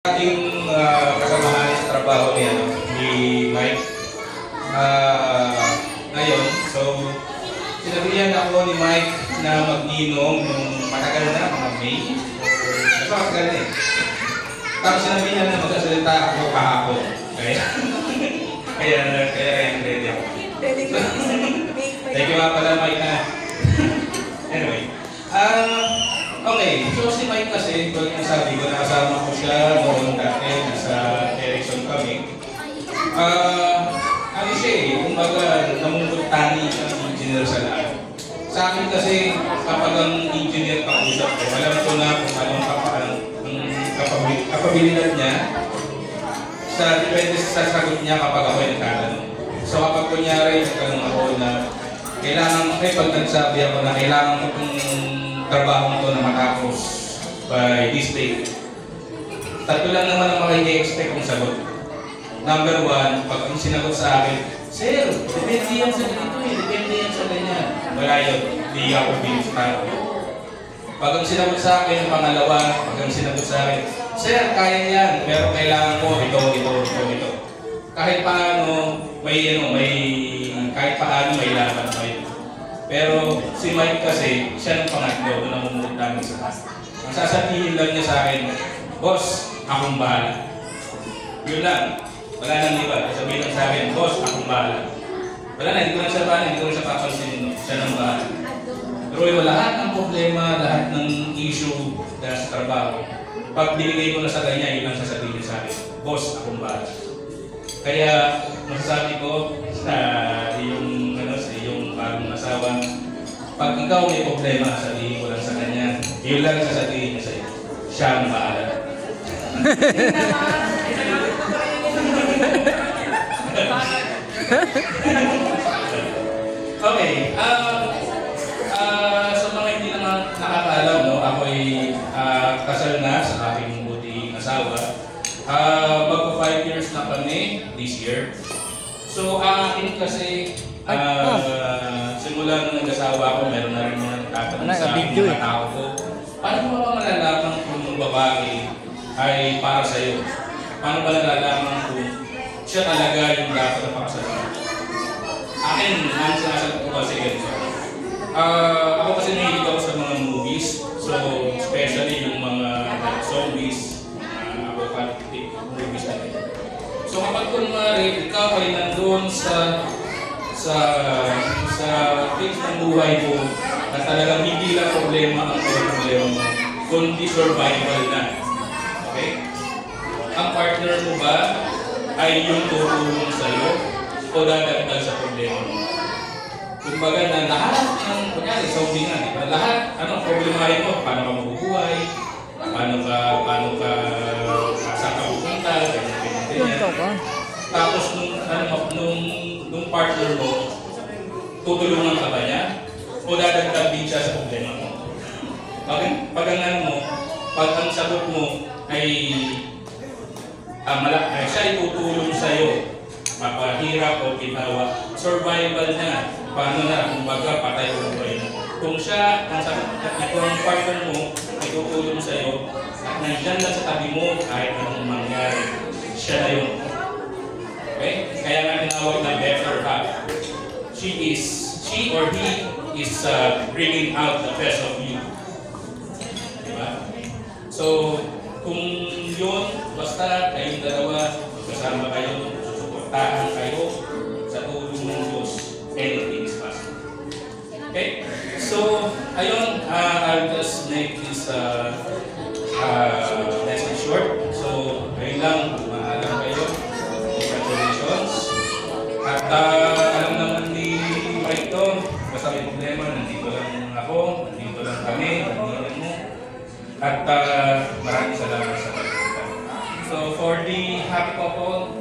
Ating kasamahan sa trabaho ni Mike. Ngayon, so sinabihan ako ni Mike na mag-inom yung matagal na, mga May. Mas matagal na eh. Tapos sinabihan na magsasalita ako kahapon. Kaya yung ready ako. Thank you nga pala Mike na. Anyway. Okay, so si Mike kasi, ito yung sabi ko, nakasama ko siya noon dati, nasa Erickson kami. Ano siya eh, kumbaga namumutani siya ng engineer sa lahat. Sa akin kasi, kapag ang engineer kausap ko, alam ko na kung anong kapabilidad niya, depende sa sagot niya kapag ako yung nagtatanong. So kapag kunyari, nagtanong ako na kailangan, pag nagsabi ako na kailangan ko itong trabaho ko na matapos by this date. Tatlo lang naman ang makikexpect kong sagot. Number one, pag ang sinagot sa akin, Sir, depende yan sa ganito eh, depende yan sa ganyan. Wala yun, di ako bilis tao. Pag ang sinagot sa akin, pangalawa, pag ang sinagot sa akin, Sir, kaya yan, pero kailangan ko ito. Kahit paano, kahit paano may laban pa yun. Pero si Mike kasi, siya ng pangatlo na namumuntang sa taas. Ang sasabihin lang niya sa akin, Boss, akong bahala. Yun lang. Wala nang iba. Sabihin lang sa akin, Boss, akong bahala. Wala na, hindi ko lang siya bahala, hindi ko lang siya papansinin. Siya ng bahala. Pero yun, lahat ng problema, lahat ng issue dahil sa trabaho, pag binigay ko na sa kanya, yun lang sasabihin sa akin, Boss, akong bahala. Kaya masasabi ko sa iyong bagong asawa, pag ikaw may problema, sabihin ko lang sa kanya, yun lang sasabihin niya sa iyo. Siya ang bahala. Okay. Sa mga hindi naman nakakaalam, no, ako'y kasal na sa aking buting asawa. Magpa 5 years na kami this year. So, akin kasi, simula nung nag-asawa ko, meron na rin mga nagtatanong sa akin, mga tao ko, paano mo ba malalaman kung yung babae ay para sa'yo? Paano ba nalalaman kung siya talaga yung dapat na pakasalan? Akin, ang sinasagot ko kasi ganito. Ako kasi nahilig ako sa mga movies, so especially yung mga zombies, apocalyptic movies na rin. So kapag kunwari, ikaw ay nandun sa things ng buhay mo na talagang hindi lang problema ang problema mo, kundi survival na. Okay? Ang partner mo ba ay yung tutulong sa'yo o dadagdag sa problema mo? Kumbaga na lahat ng, kunyari, zombie nga, di ba? Lahat, anong problemahin mo? Paano ka mabubuhay? Paano ka saan ka pupunta? Ganyan. Tapos nung partner mo, tutulungan ka ba niya? O dadagdag din siya sa problema mo? Pag ang sagot mo ay siya ay tutulong sa'yo, mapahirap o ginawa, survival na. Paano na? Kumbaga, patay o buhay na. Kung siya, ang partner mo ay tutulong sa'yo, at nandiyan lang sa tabi mo kahit anong mangyari, siya na yun. Okay? Kaya nga tinawag na better half. She or he is bringing out the best of you. Diba? So, kung yun, basta kayong dalawa, kasama kayo, susuportahan kayo sa tulong ng Diyos, anything is possible. Okay? So, ayun, I'll just make this lesson short. So, ayun lang, maalam kayo. Congratulations. At alam naman ni Mike to, basta may problema, nandito lang ako, nandito lang kami, nandito mo. At maraming salamat sa pagpunta. So for the happy couple,